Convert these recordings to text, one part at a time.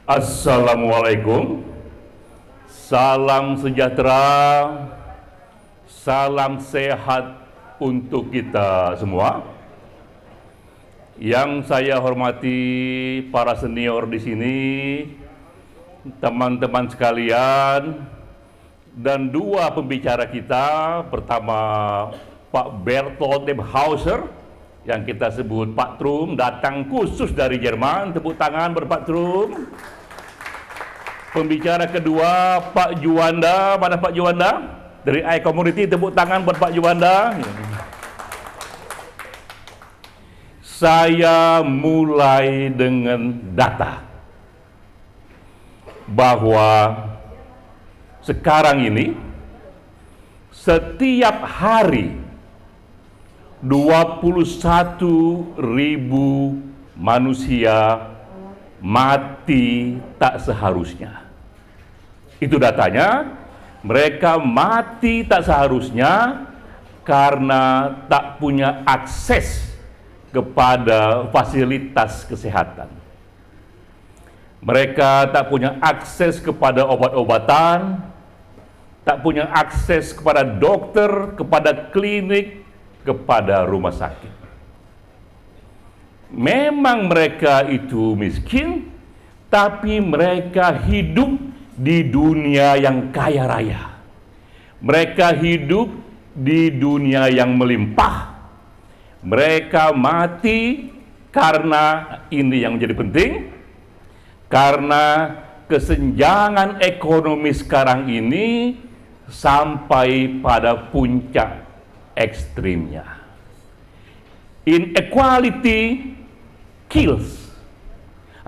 Assalamualaikum, salam sejahtera, salam sehat untuk kita semua. Yang saya hormati para senior di sini, teman-teman sekalian, dan dua pembicara kita. Pertama, Pak Bertolt Nebhauser, yang kita sebut Pak Trum, datang khusus dari Jerman. Tepuk tangan buat Pak Trum. Pembicara kedua, Pak Juanda. Mana Pak Juanda? Dari iCommunity, tepuk tangan buat Pak Juanda. Saya mulai dengan data bahwa sekarang ini setiap hari 21.000 manusia mati tak seharusnya. Itu datanya. Mereka mati tak seharusnya karena tak punya akses kepada fasilitas kesehatan. Mereka tak punya akses kepada obat-obatan, tak punya akses kepada dokter, kepada klinik, kepada rumah sakit. Memang mereka itu miskin, tapi mereka hidup di dunia yang kaya raya. Mereka hidup di dunia yang melimpah. Mereka mati karena ini yang menjadi penting, karena kesenjangan ekonomi sekarang ini sampai pada puncak ekstrimnya. Inequality kills.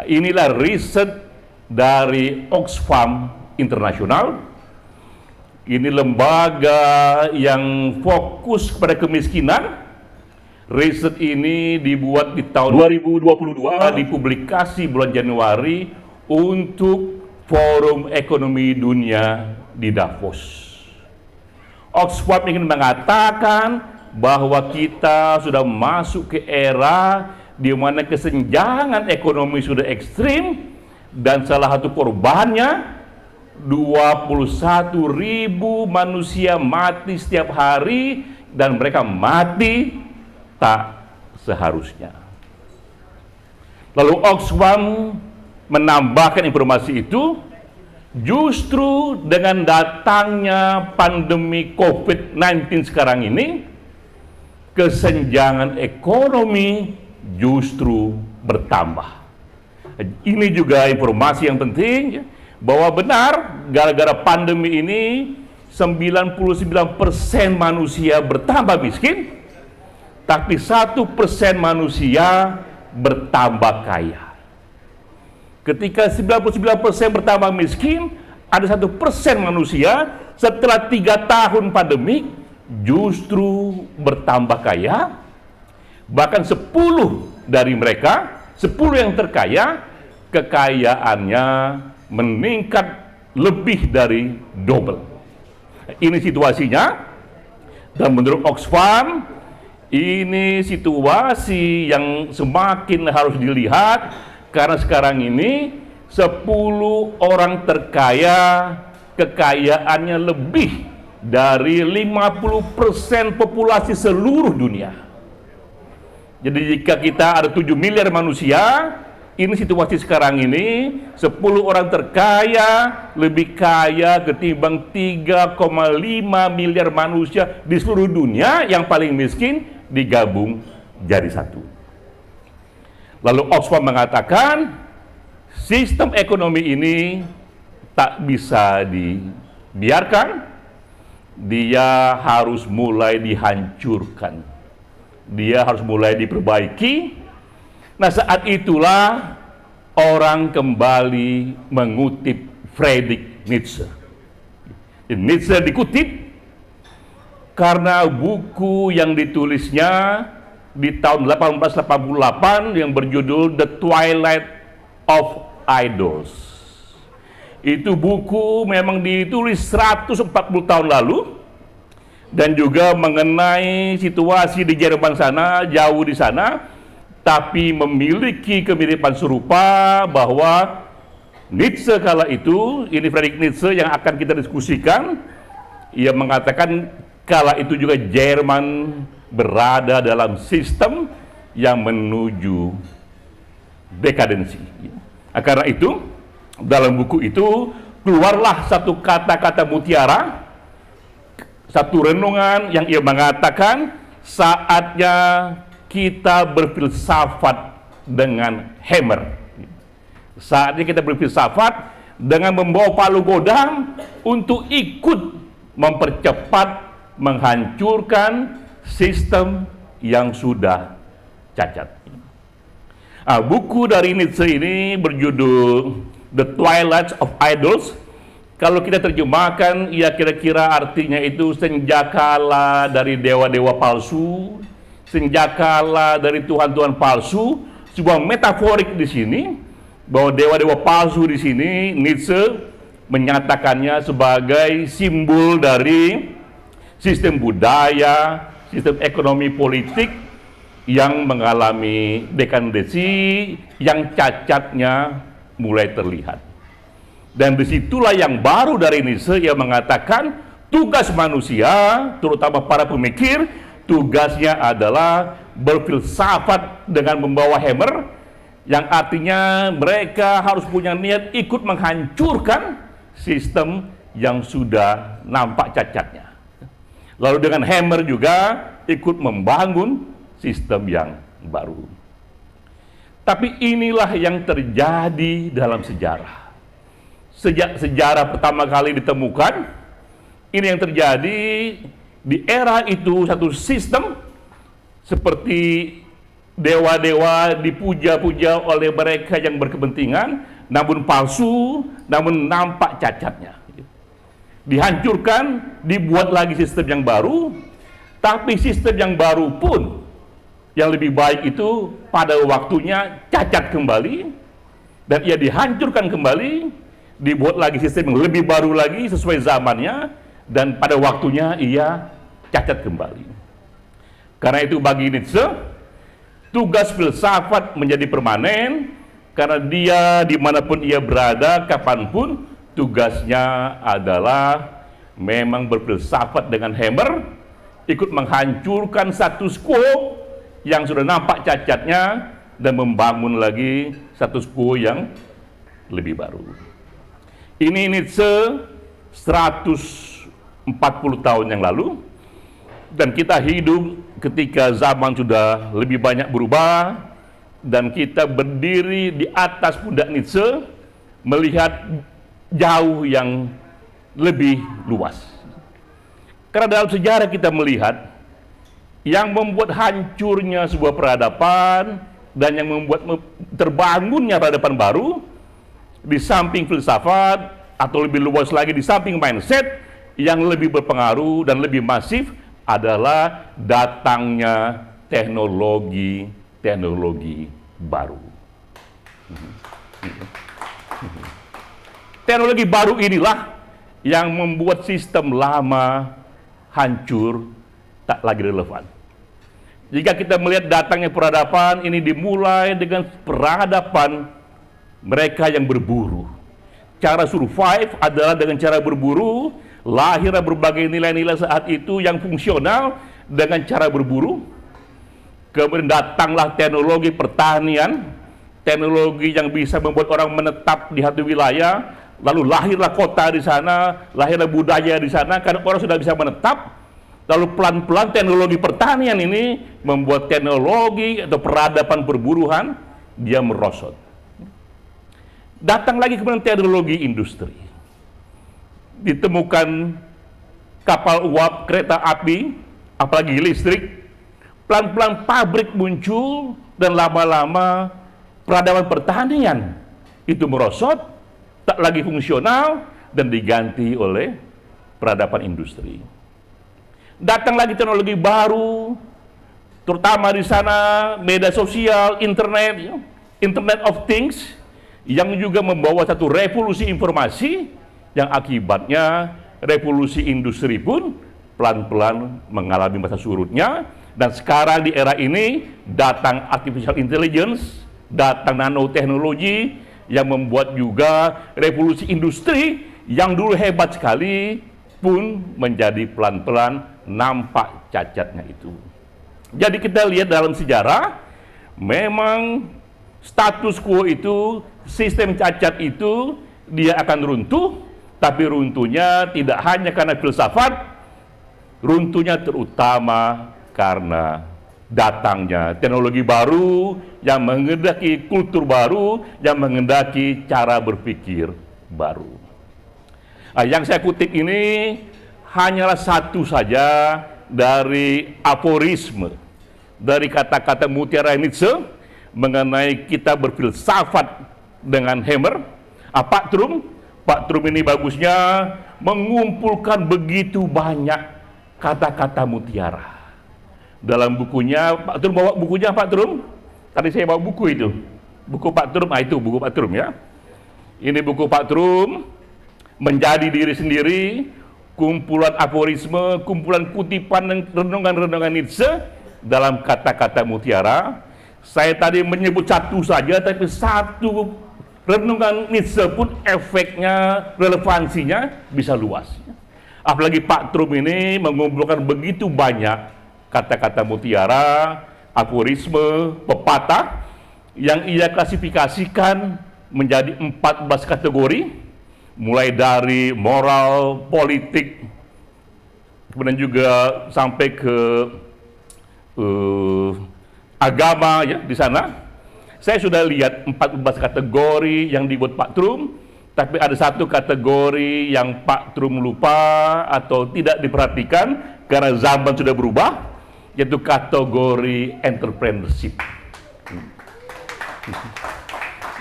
Inilah riset dari Oxfam International. Ini lembaga yang fokus kepada kemiskinan. Riset ini dibuat di tahun 2022, dipublikasi bulan Januari untuk Forum Ekonomi Dunia di Davos. Oxfam ingin mengatakan bahwa kita sudah masuk ke era di mana kesenjangan ekonomi sudah ekstrim, dan salah satu korbannya 21.000 manusia mati setiap hari, dan mereka mati tak seharusnya. Lalu Oxfam menambahkan informasi itu, justru dengan datangnya pandemi COVID-19 sekarang ini, kesenjangan ekonomi justru bertambah. Ini juga informasi yang penting, bahwa benar gara-gara pandemi ini 99% manusia bertambah miskin, tapi 1% manusia bertambah kaya. Ketika 99% bertambah miskin, ada 1% manusia setelah 3 tahun pandemi justru bertambah kaya. Bahkan 10 dari mereka, 10 yang terkaya, kekayaannya meningkat lebih dari double. Ini situasinya, dan menurut Oxfam, ini situasi yang semakin harus dilihat. Karena sekarang ini 10 orang terkaya kekayaannya lebih dari 50% populasi seluruh dunia. Jadi jika kita ada 7 miliar manusia, ini situasi sekarang ini 10 orang terkaya lebih kaya ketimbang 3,5 miliar manusia di seluruh dunia yang paling miskin digabung jadi satu. Lalu Oxfam mengatakan sistem ekonomi ini tak bisa dibiarkan, dia harus mulai dihancurkan, dia harus mulai diperbaiki. Nah, saat itulah orang kembali mengutip Friedrich Nietzsche. Nietzsche dikutip karena buku yang ditulisnya di tahun 1888 yang berjudul The Twilight of Idols. Itu buku memang ditulis 140 tahun lalu, dan juga mengenai situasi di Jerman sana, jauh di sana, tapi memiliki kemiripan serupa bahwa Nietzsche kala itu, ini Friedrich Nietzsche yang akan kita diskusikan, ia mengatakan kala itu juga Jerman berada dalam sistem yang menuju dekadensi. Karena itu, dalam buku itu keluarlah satu kata-kata mutiara, satu renungan yang ia mengatakan saatnya kita berfilsafat dengan hammer. Saatnya kita berfilsafat dengan membawa palu godam untuk ikut mempercepat, menghancurkan sistem yang sudah cacat. Buku dari Nietzsche ini berjudul The Twilight of Idols. Kalau kita terjemahkan, ya kira-kira artinya itu senjakala dari dewa-dewa palsu, senjakala dari Tuhan-Tuhan palsu. Sebuah metaforik di sini bahwa dewa-dewa palsu di sini Nietzsche menyatakannya sebagai simbol dari sistem budaya, sistem ekonomi politik yang mengalami dekadensi, yang cacatnya mulai terlihat. Dan disitulah yang baru dari Nietzsche, ia mengatakan tugas manusia, terutama para pemikir, tugasnya adalah berfilsafat dengan membawa hammer, yang artinya mereka harus punya niat ikut menghancurkan sistem yang sudah nampak cacatnya. Lalu dengan hammer juga ikut membangun sistem yang baru. Tapi inilah yang terjadi dalam sejarah. Sejak sejarah pertama kali ditemukan, ini yang terjadi di era itu, satu sistem seperti dewa-dewa dipuja-puja oleh mereka yang berkepentingan, namun palsu, namun nampak cacatnya. Dihancurkan, dibuat lagi sistem yang baru, tapi sistem yang baru pun yang lebih baik itu pada waktunya cacat kembali, dan ia dihancurkan kembali, dibuat lagi sistem yang lebih baru lagi sesuai zamannya, dan pada waktunya ia cacat kembali. Karena itu bagi Nietzsche, tugas filsafat menjadi permanen, karena dia dimanapun ia berada, kapanpun, tugasnya adalah memang berfilsafat dengan hammer, ikut menghancurkan status quo yang sudah nampak cacatnya, dan membangun lagi status quo yang lebih baru. Ini Nietzsche 140 tahun yang lalu, dan kita hidup ketika zaman sudah lebih banyak berubah, dan kita berdiri di atas pundak Nietzsche, melihat jauh yang lebih luas. Karena dalam sejarah kita melihat yang membuat hancurnya sebuah peradaban dan yang membuat terbangunnya peradaban baru, di samping filsafat atau lebih luas lagi di samping mindset, yang lebih berpengaruh dan lebih masif adalah datangnya teknologi baru. Teknologi baru inilah yang membuat sistem lama hancur, tak lagi relevan. Jika kita melihat datangnya peradaban, ini dimulai dengan peradaban mereka yang berburu. Cara survive adalah dengan cara berburu, lahirlah berbagai nilai-nilai saat itu yang fungsional dengan cara berburu. Kemudian datanglah teknologi pertanian, teknologi yang bisa membuat orang menetap di satu wilayah, lalu lahirlah kota di sana, lahirlah budaya di sana, karena orang sudah bisa menetap. Lalu pelan-pelan teknologi pertanian ini membuat teknologi atau peradaban perburuan dia merosot. Datang lagi kemudian teknologi industri. Ditemukan kapal uap, kereta api, apalagi listrik. Pelan-pelan pabrik muncul, dan lama-lama peradaban pertanian itu merosot, tak lagi fungsional, dan diganti oleh peradaban industri. Datang lagi teknologi baru, terutama di sana media sosial, internet of things, yang juga membawa satu revolusi informasi, yang akibatnya revolusi industri pun pelan-pelan mengalami masa surutnya. Dan sekarang di era ini datang artificial intelligence, datang nanoteknologi, yang membuat juga revolusi industri yang dulu hebat sekali pun menjadi pelan-pelan nampak cacatnya itu. Jadi kita lihat dalam sejarah, memang status quo itu, sistem cacat itu, dia akan runtuh, tapi runtuhnya tidak hanya karena filsafat, runtuhnya terutama karena datangnya teknologi baru yang menghendaki kultur baru, yang menghendaki cara berpikir baru. Yang saya kutip ini hanyalah satu saja dari aforisme, dari kata-kata mutiara Nietzsche mengenai kita berfilsafat dengan hammer. Pak Trum ini bagusnya mengumpulkan begitu banyak kata-kata mutiara. Dalam bukunya, Pak Trum bawa bukunya Pak Trum? Tadi saya bawa buku itu. Buku Pak Trum, itu buku Pak Trum ya. Ini buku Pak Trum, Menjadi Diri Sendiri, kumpulan aforisme, kumpulan kutipan dan renungan-renungan Nietzsche dalam kata-kata mutiara. Saya tadi menyebut satu saja, tapi satu renungan Nietzsche pun efeknya, relevansinya bisa luas. Apalagi Pak Trum ini mengumpulkan begitu banyak kata-kata mutiara, aforisme, pepatah yang ia klasifikasikan menjadi 14 kategori, mulai dari moral, politik, kemudian juga sampai ke agama ya di sana. Saya sudah lihat 14 kategori yang dibuat Pak Trum, tapi ada satu kategori yang Pak Trum lupa atau tidak diperhatikan karena zaman sudah berubah, yaitu kategori entrepreneurship.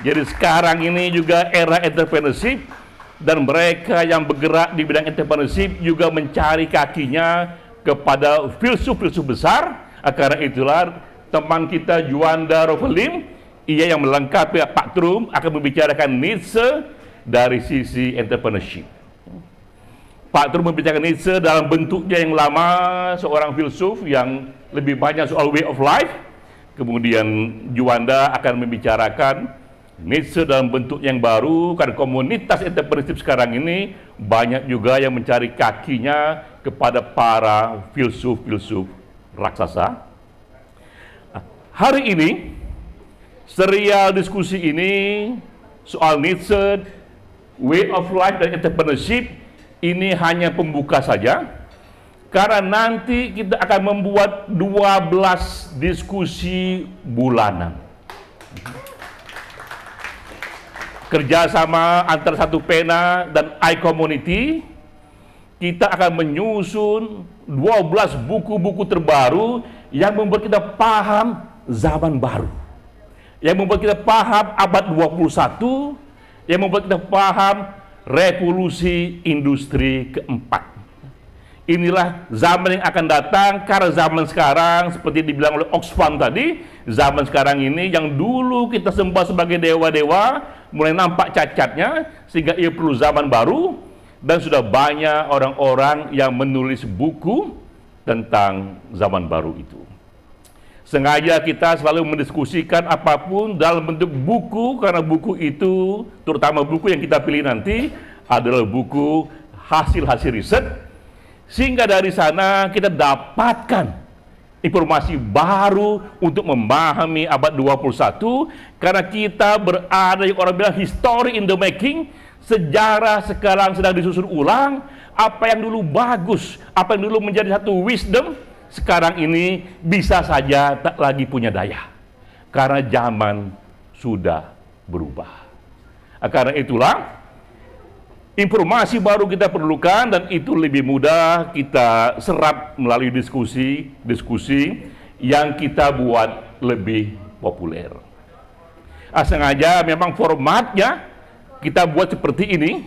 Jadi sekarang ini juga era entrepreneurship, dan mereka yang bergerak di bidang entrepreneurship juga mencari kakinya kepada filsuf-filsuf besar. Karena itulah teman kita Juanda Rovelim, ia yang melengkapi Pak Trum akan membicarakan Nietzsche dari sisi entrepreneurship. Pak Trum membicarakan Nietzsche dalam bentuknya yang lama, seorang filsuf yang lebih banyak soal way of life. Kemudian Juanda akan membicarakan Nietzsche dalam bentuk yang baru, karena komunitas entrepreneurship sekarang ini banyak juga yang mencari kakinya kepada para filsuf-filsuf raksasa. Hari ini, serial diskusi ini soal Nietzsche, way of life dan entrepreneurship ini hanya pembuka saja, karena nanti kita akan membuat 12 diskusi bulanan. Kerjasama antara Satu Pena dan iCommunity, kita akan menyusun 12 buku-buku terbaru yang membuat kita paham zaman baru, yang membuat kita paham abad 21, yang membuat kita paham revolusi industri keempat. Inilah zaman yang akan datang, karena zaman sekarang seperti dibilang oleh Oxfam tadi, zaman sekarang ini yang dulu kita sembah sebagai dewa-dewa mulai nampak cacatnya, sehingga ia perlu zaman baru, dan sudah banyak orang-orang yang menulis buku tentang zaman baru itu. Sengaja kita selalu mendiskusikan apapun dalam bentuk buku, karena buku itu, terutama buku yang kita pilih nanti, adalah buku hasil-hasil riset, sehingga dari sana kita dapatkan informasi baru untuk memahami abad 21, karena kita berada yang orang bilang history in the making, sejarah sekarang sedang disusun ulang. Apa yang dulu bagus, apa yang dulu menjadi satu wisdom, sekarang ini bisa saja tak lagi punya daya, karena zaman sudah berubah. Karena itulah informasi baru kita perlukan, dan itu lebih mudah kita serap melalui diskusi yang kita buat lebih populer. Sengaja memang formatnya kita buat seperti ini,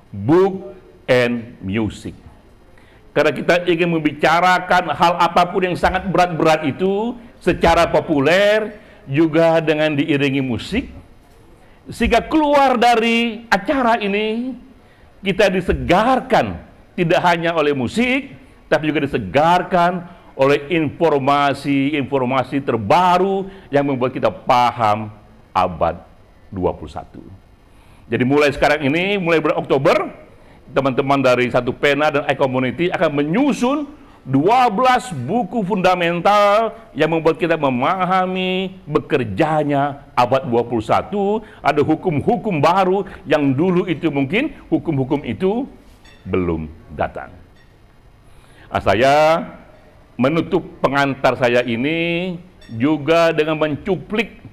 book and music. Karena kita ingin membicarakan hal apapun yang sangat berat-berat itu secara populer, juga dengan diiringi musik, sehingga keluar dari acara ini kita disegarkan tidak hanya oleh musik, tapi juga disegarkan oleh informasi-informasi terbaru yang membuat kita paham abad 21. Jadi mulai sekarang ini, mulai bulan Oktober, teman-teman dari Satu Pena dan iCommunity akan menyusun 12 buku fundamental yang membuat kita memahami bekerjanya abad 21. Ada hukum-hukum baru yang dulu itu mungkin hukum-hukum itu belum datang. Saya menutup pengantar saya ini juga dengan mencuplik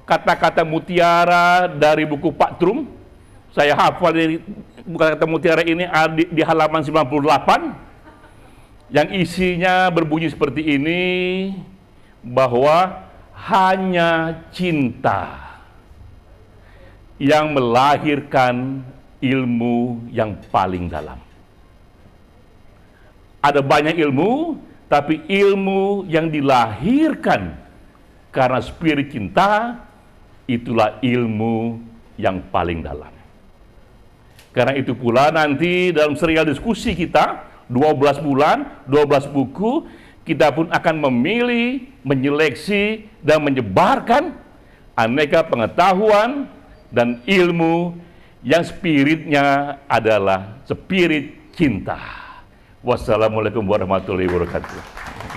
kata-kata mutiara dari buku Pak Trum. Saya hafal dari kata-kata mutiara ini di halaman 98 yang isinya berbunyi seperti ini, bahwa hanya cinta yang melahirkan ilmu yang paling dalam. Ada banyak ilmu, tapi ilmu yang dilahirkan karena spirit cinta, itulah ilmu yang paling dalam. Karena itu pula nanti dalam serial diskusi kita, 12 bulan, 12 buku, kita pun akan memilih, menyeleksi, dan menyebarkan aneka pengetahuan dan ilmu yang spiritnya adalah spirit cinta. Wassalamualaikum warahmatullahi wabarakatuh.